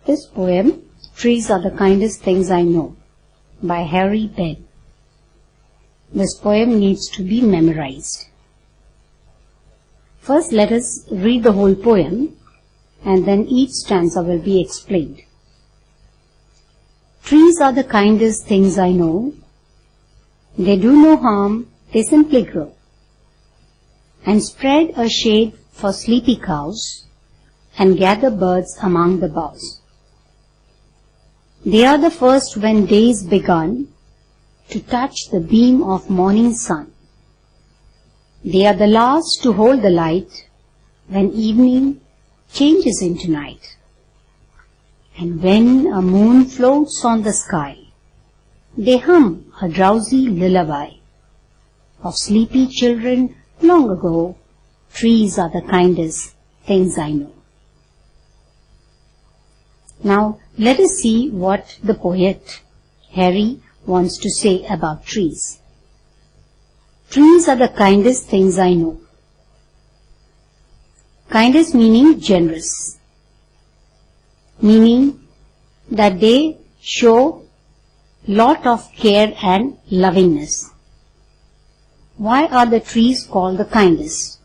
This poem, Trees Are the Kindest Things I Know, by Harry Ben. This poem needs to be memorized. First, let us read the whole poem, and then each stanza will be explained. Trees are the kindest things I know. They do no harm, they simply grow, and spread a shade for sleepy cows, and gather birds among the boughs. They are the first when day's begun to touch the beam of morning sun. They are the last to hold the light when evening changes into night. And when a moon floats on the sky, they hum a drowsy lullaby of sleepy children long ago. Trees are the kindest things I know. Now, let us see what the poet Harry wants to say about trees. Trees are the kindest things I know. Kindest meaning generous, meaning that they show lot of care and lovingness. Why are the trees called the kindest?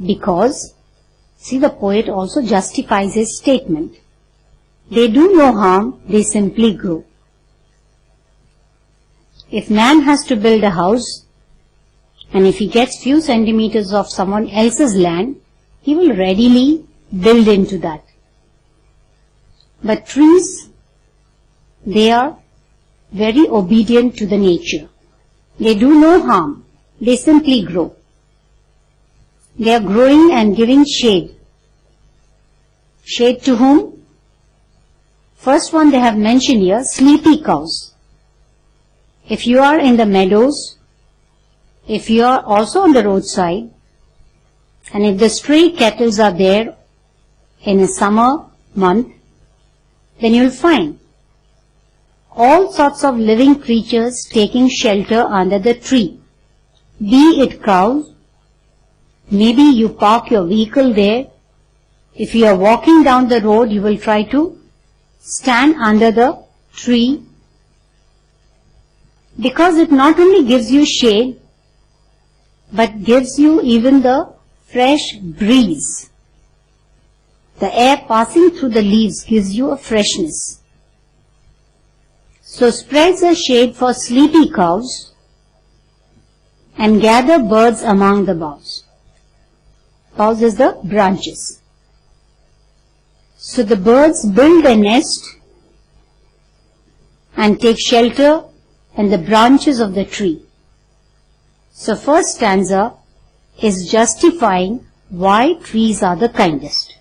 Because, see, the poet also justifies his statement. They do no harm, they simply grow. If man has to build a house, and if he gets few centimeters of someone else's land, he will readily build into that. But trees, they are very obedient to the nature. They do no harm, they simply grow. They are growing and giving shade. Shade to whom? First one they have mentioned here, sleepy cows. If you are in the meadows, if you are also on the roadside, and if the stray cattle are there in a summer month, then you will find all sorts of living creatures taking shelter under the tree. Be it cows, maybe you park your vehicle there. If you are walking down the road, you will try to stand under the tree, because it not only gives you shade, but gives you even the fresh breeze. The air passing through the leaves gives you a freshness. So spreads a shade for sleepy cows and gather birds among the boughs. Boughs is the branches. So the birds build a nest and take shelter in the branches of the tree. So first stanza is justifying why trees are the kindest.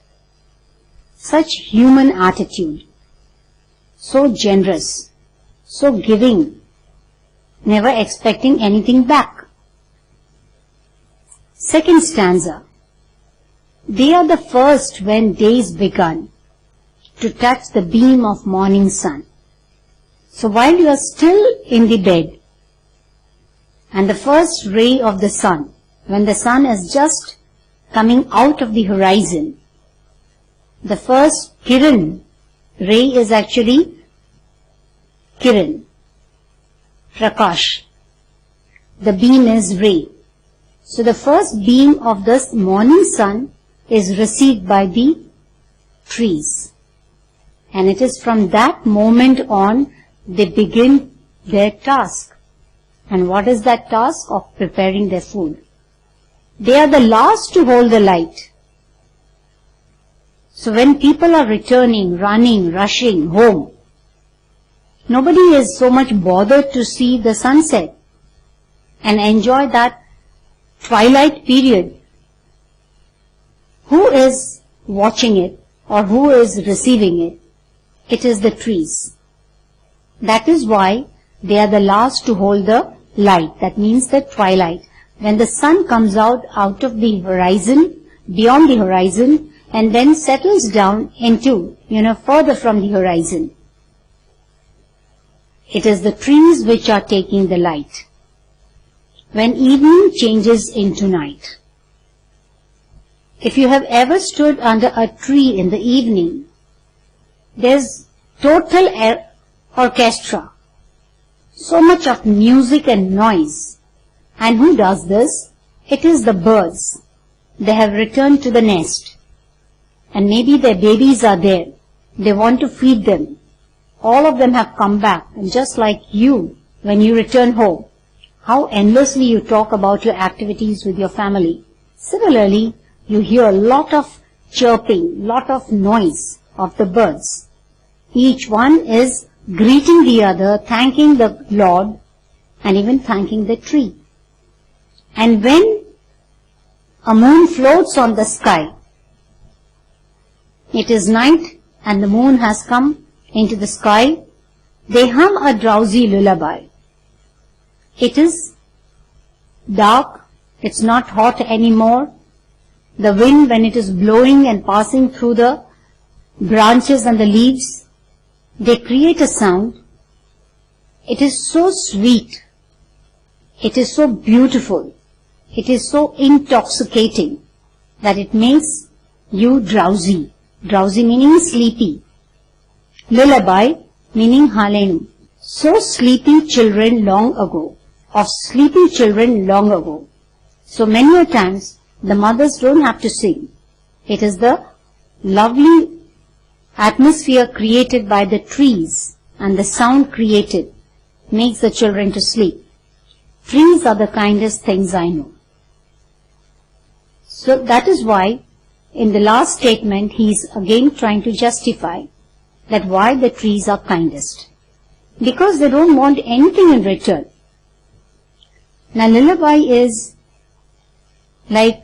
Such human attitude, so generous, so giving, never expecting anything back. Second stanza, they are the first when days begun to touch the beam of morning sun. So while you are still in the bed, and the first ray of the sun, when the sun is just coming out of the horizon, the first kiran, ray is actually kiran, prakash. The beam is ray. So the first beam of this morning sun is received by the trees. And it is from that moment on they begin their task. And what is that task? Of preparing their food. They are the last to hold the light. So when people are returning, running, rushing home, nobody is so much bothered to see the sunset and enjoy that twilight period. Who is watching it or who is receiving it? It is the trees. That is why they are the last to hold the light. That means the twilight. When the sun comes out of the horizon, beyond the horizon, and then settles down into, further from the horizon. It is the trees which are taking the light. When evening changes into night. If you have ever stood under a tree in the evening, There's total orchestra. So much of music and noise. And who does this? It is the birds. They have returned to the nest. And maybe their babies are there. They want to feed them. All of them have come back. And just like you, when you return home, how endlessly you talk about your activities with your family. Similarly, you hear a lot of chirping, lot of noise of the birds. Each one is greeting the other, thanking the Lord, and even thanking the tree. And when a moon floats on the sky, it is night and the moon has come into the sky, they hum a drowsy lullaby. It is dark, it's not hot anymore. The wind, when it is blowing and passing through the branches and the leaves, they create a sound. It is so sweet. It is so beautiful. It is so intoxicating that it makes you drowsy. Drowsy meaning sleepy. Lullaby meaning halenu. So sleepy children long ago. Of sleepy children long ago. So many a times the mothers don't have to sing. It is the lovely atmosphere created by the trees and the sound created makes the children to sleep. Trees are the kindest things I know. So that is why in the last statement he is again trying to justify that why the trees are kindest. Because they don't want anything in return. Now lullaby is like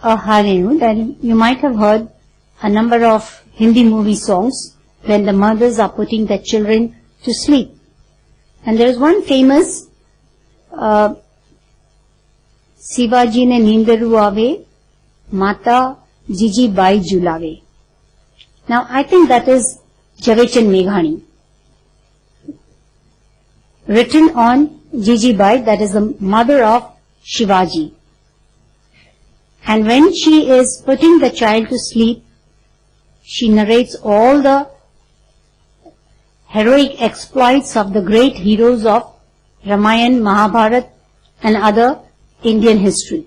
a halenu. Then you might have heard a number of Hindi movie songs when the mothers are putting their children to sleep. And there is one famous Shivaji ne nindaru aave, Mata Jiji Bai Julave. Now I think that is Javechan Meghani. Written on Jiji Bai, that is the mother of Shivaji. And when she is putting the child to sleep, she narrates all the heroic exploits of the great heroes of Ramayana, Mahabharata and other Indian history.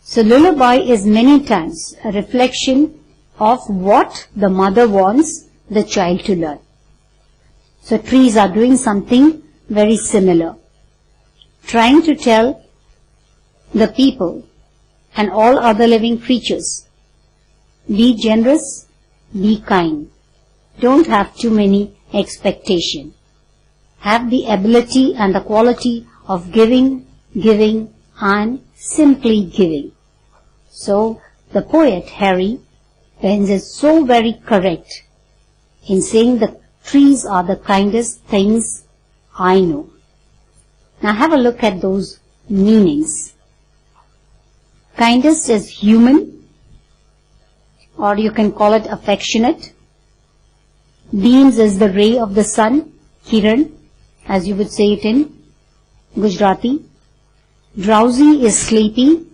So lullaby is many times a reflection of what the mother wants the child to learn. So trees are doing something very similar, trying to tell the people and all other living creatures, be generous, be kind. Don't have too many expectations. Have the ability and the quality of giving and simply giving. So the poet Harry Benz is so very correct in saying the trees are the kindest things I know. Now have a look at those meanings. Kindest is human, or you can call it affectionate. Beams is the ray of the sun, kiran, as you would say it in Gujarati. Drowsy is sleepy.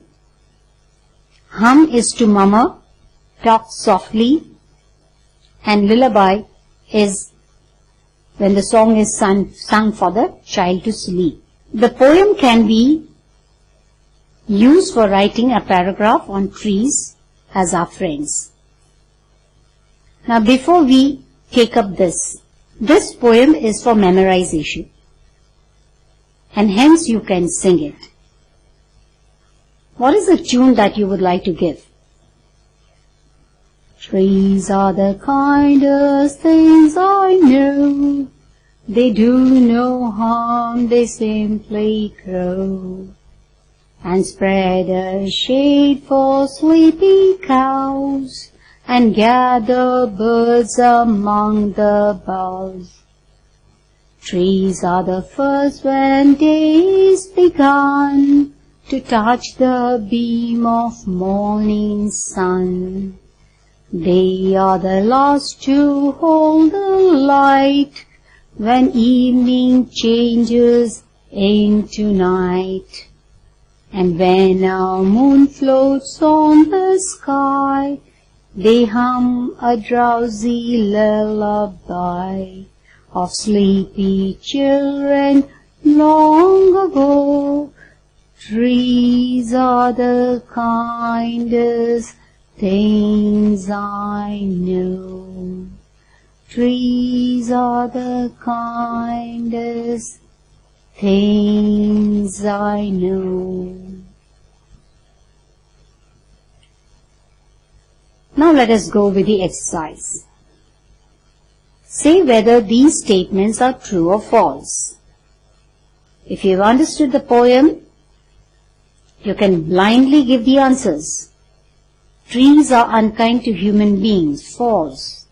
Hum is to murmur, talk softly. And lullaby is when the song is sung for the child to sleep. The poem can be used for writing a paragraph on trees as our friends. Now before we take up this poem is for memorization, and hence you can sing it. What is the tune that you would like to give? Trees are the kindest things I know. They do no harm, they simply grow, and spread a shade for sleepy cows, and gather birds among the boughs. Trees are the first when day is begun to touch the beam of morning sun. They are the last to hold the light when evening changes into night. And when our moon floats on the sky, They hum a drowsy lullaby of sleepy children long ago. Trees are the kindest things I know. Trees are the kindest things I know. Now let us go with the exercise. Say whether these statements are true or false. If you have understood the poem, you can blindly give the answers. Trees are unkind to human beings. False.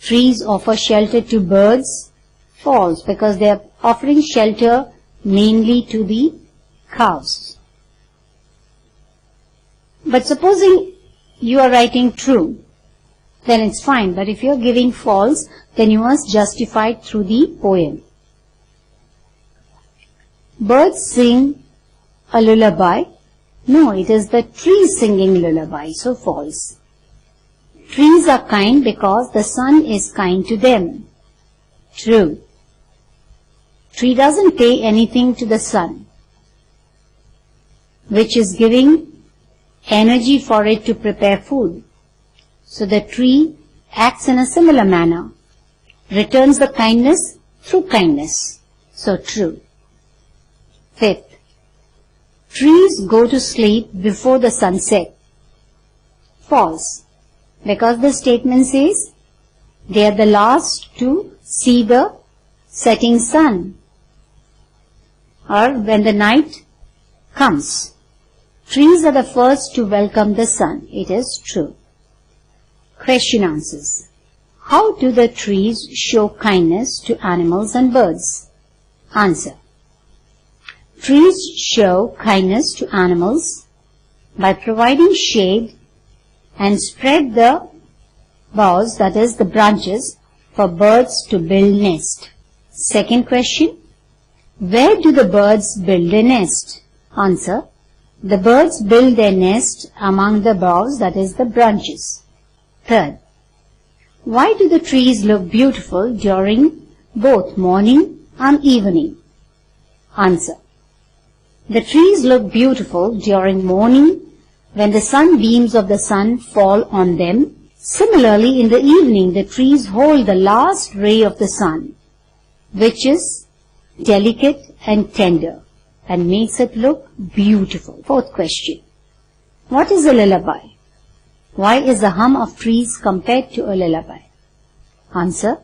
Trees offer shelter to birds. False, because they are offering shelter mainly to the cows. But supposing you are writing true, then it's fine. But if you are giving false, then you must justify it through the poem. Birds sing a lullaby. No, it is the trees singing lullaby, so false. Trees are kind because the sun is kind to them. True. Tree doesn't pay anything to the sun, which is giving energy for it to prepare food. So the tree acts in a similar manner, returns the kindness through kindness. So true. Fifth, trees go to sleep before the sunset. False, because the statement says they are the last to see the setting sun, or when the night comes. Trees are the first to welcome the sun. It is true. Question answers. How do the trees show kindness to animals and birds? Answer. Trees show kindness to animals by providing shade and spread the boughs, that is the branches, for birds to build nest. Second question. Where do the birds build their nest? Answer. The birds build their nest among the boughs, that is the branches. Third. Why do the trees look beautiful during both morning and evening? Answer. The trees look beautiful during morning when the sunbeams of the sun fall on them. Similarly, in the evening, the trees hold the last ray of the sun, which is delicate and tender, and makes it look beautiful. Fourth question. What is a lullaby? Why is the hum of trees compared to a lullaby? Answer.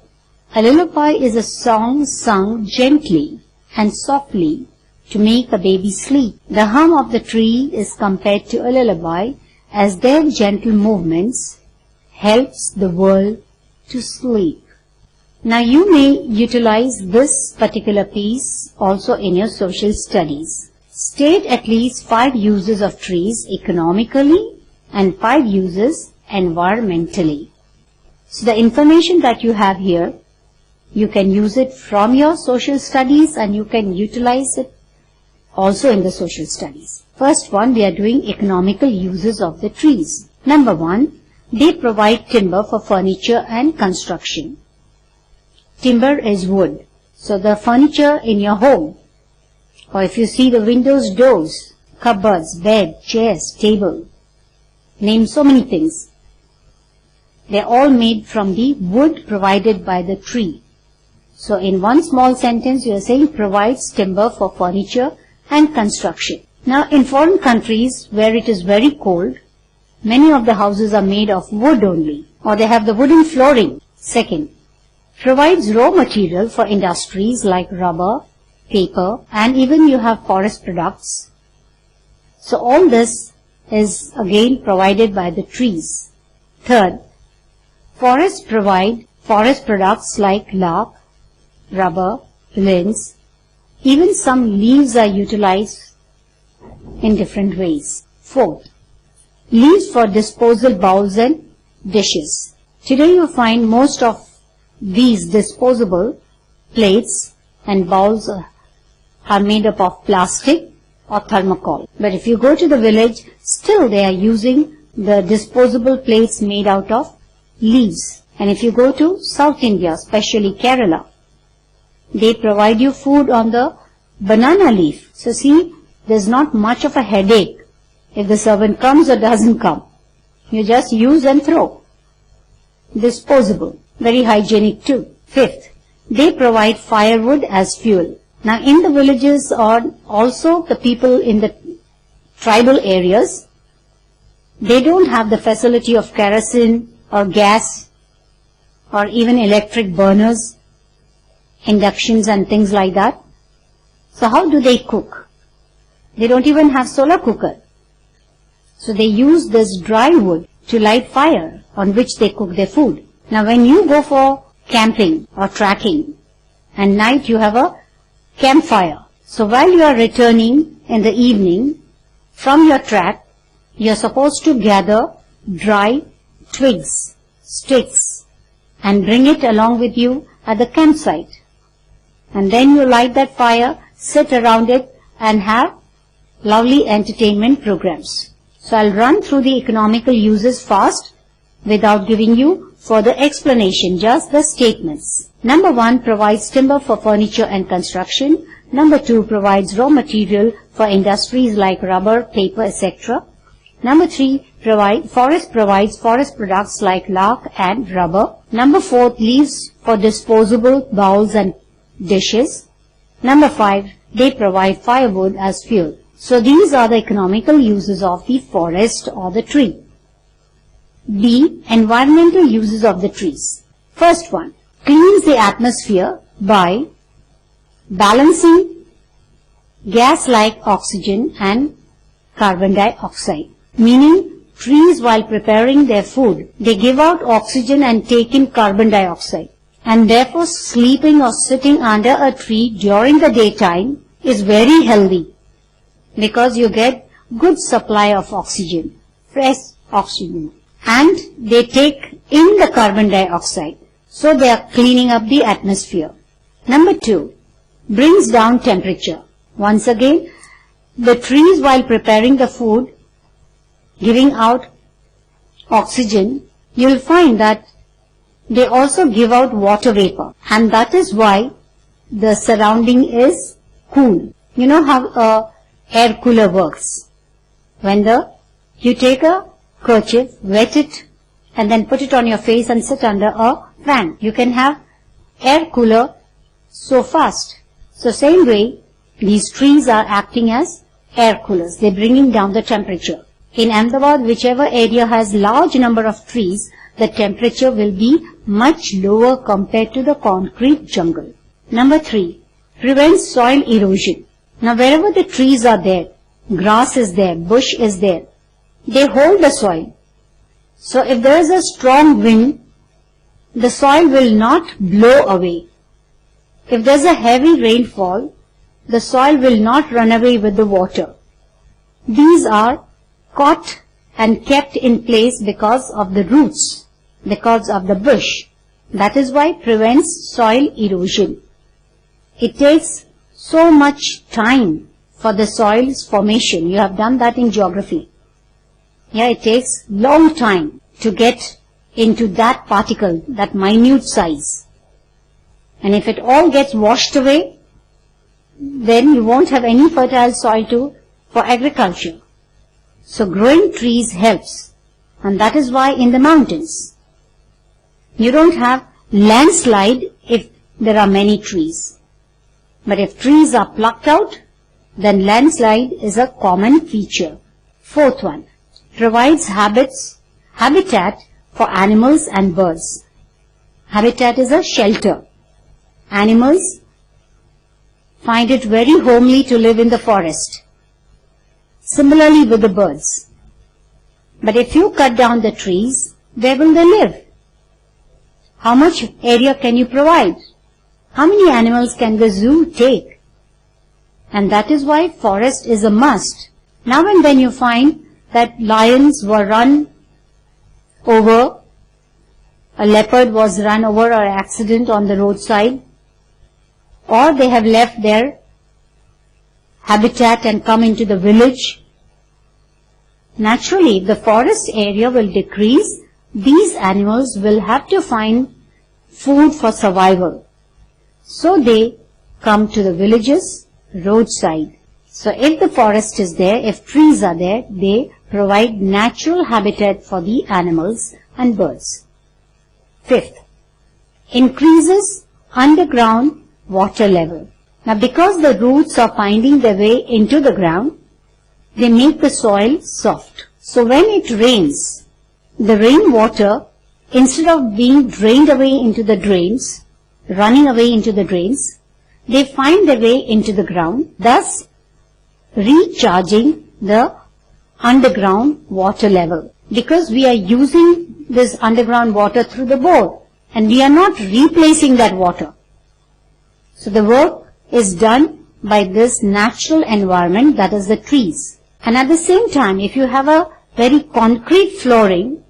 A lullaby is a song sung gently and softly to make a baby sleep. The hum of the tree is compared to a lullaby as their gentle movements helps the world to sleep. Now you may utilize this particular piece also in your social studies. State at least 5 uses of trees economically and 5 uses environmentally. So the information that you have here, you can use it from your social studies and you can utilize it also in the social studies. First one, we are doing economical uses of the trees. Number 1, they provide timber for furniture and construction. Timber is wood. So the furniture in your home, or if you see the windows, doors, cupboards, bed, chairs, table, name so many things. They are all made from the wood provided by the tree. So in one small sentence you are saying provides timber for furniture and construction. Now in foreign countries where it is very cold, many of the houses are made of wood only, or they have the wooden flooring. Second, provides raw material for industries like rubber, paper, and even you have forest products. So all this is again provided by the trees. Third, forests provide forest products like larch, rubber, links. Even some leaves are utilized in different ways. Fourth, leaves for disposal bowls and dishes. Today you find most of these disposable plates and bowls are made up of plastic or thermocol. But if you go to the village, still they are using the disposable plates made out of leaves. And if you go to South India, especially Kerala, they provide you food on the banana leaf. So see, there's not much of a headache if the servant comes or doesn't come. You just use and throw. Disposable. Very hygienic too. Fifth, they provide firewood as fuel. Now in the villages or also the people in the tribal areas, they don't have the facility of kerosene or gas or even electric burners, inductions and things like that. So how do they cook? They don't even have solar cooker. So they use this dry wood to light fire on which they cook their food. Now when you go for camping or trekking, and night you have a campfire. So while you are returning in the evening from your trek, you are supposed to gather dry twigs, sticks, and bring it along with you at the campsite. And then you light that fire, sit around it, and have lovely entertainment programs. So I'll run through the economical uses fast without giving you further explanation, just the statements. Number 1 provides timber for furniture and construction. Number 2 provides raw material for industries like rubber, paper, etc. Number 3 forest provides forest products like larch and rubber. Number 4 leaves for disposable bowls and dishes. Number 5, they provide firewood as fuel. So these are the economical uses of the forest or the tree. B, environmental uses of the trees. First one, cleans the atmosphere by balancing gas like oxygen and carbon dioxide. Meaning, trees while preparing their food, they give out oxygen and take in carbon dioxide. And therefore, sleeping or sitting under a tree during the daytime is very healthy, because you get good supply of oxygen, fresh oxygen, and they take in the carbon dioxide. So they are cleaning up the atmosphere. Number 2, brings down temperature. Once again, the trees while preparing the food, giving out oxygen, you will find that they also give out water vapor, and that is why the surrounding is cool. You know how a air cooler works. When you take a kerchief, wet it, and then put it on your face and sit under a fan. You can have air cooler so fast. So same way, these trees are acting as air coolers. They're bringing down the temperature. In Ahmedabad, whichever area has large number of trees, the temperature will be much lower compared to the concrete jungle. Number 3, prevents soil erosion. Now wherever the trees are there, grass is there, bush is there, they hold the soil. So if there is a strong wind, the soil will not blow away. If there is a heavy rainfall, the soil will not run away with the water. These are caught and kept in place because of the roots, because of the bush. That is why it prevents soil erosion. It takes so much time for the soil's formation. You have done that in geography. Yeah, it takes long time to get into that particle, that minute size. And if it all gets washed away, then you won't have any fertile soil for agriculture. So growing trees helps. And that is why in the mountains, you don't have landslide if there are many trees. But if trees are plucked out, then landslide is a common feature. Fourth one, provides habitat for animals and birds. Habitat is a shelter. Animals find it very homely to live in the forest. Similarly with the birds. But if you cut down the trees, where will they live? How much area can you provide? How many animals can the zoo take? And that is why forest is a must. Now and then you find that lions were run over, a leopard was run over or accident on the roadside, or they have left their habitat and come into the village. Naturally, if the forest area will decrease, these animals will have to find food for survival. So they come to the villages, roadside. So if the forest is there, if trees are there, they provide natural habitat for the animals and birds. Fifth, increases underground water level. Now because the roots are finding their way into the ground, they make the soil soft. So when it rains, the rainwater, instead of being drained away into the drains, running away into the drains, they find their way into the ground, thus recharging the underground water level. Because we are using this underground water through the bore and we are not replacing that water. So the work is done by this natural environment, that is the trees. And at the same time, if you have a very concrete flooring,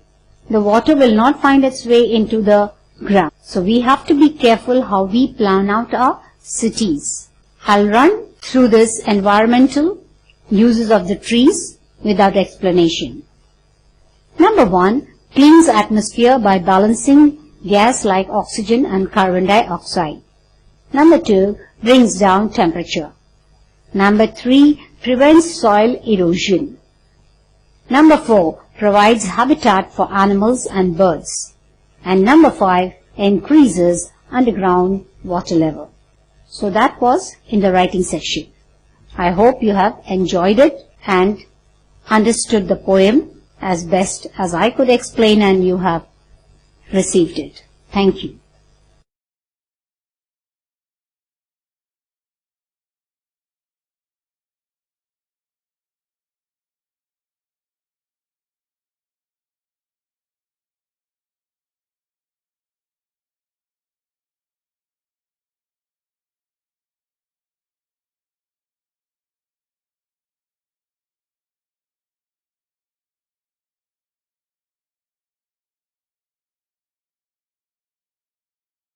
the water will not find its way into the ground. So we have to be careful how we plan out our cities. I'll run through this environmental uses of the trees without explanation. Number 1, cleans atmosphere by balancing gas like oxygen and carbon dioxide. Number 2, brings down temperature. Number 3, prevents soil erosion. Number 4, provides habitat for animals and birds. And number 5, increases underground water level. So that was in the writing section. I hope you have enjoyed it and understood the poem as best as I could explain and you have received it. Thank you.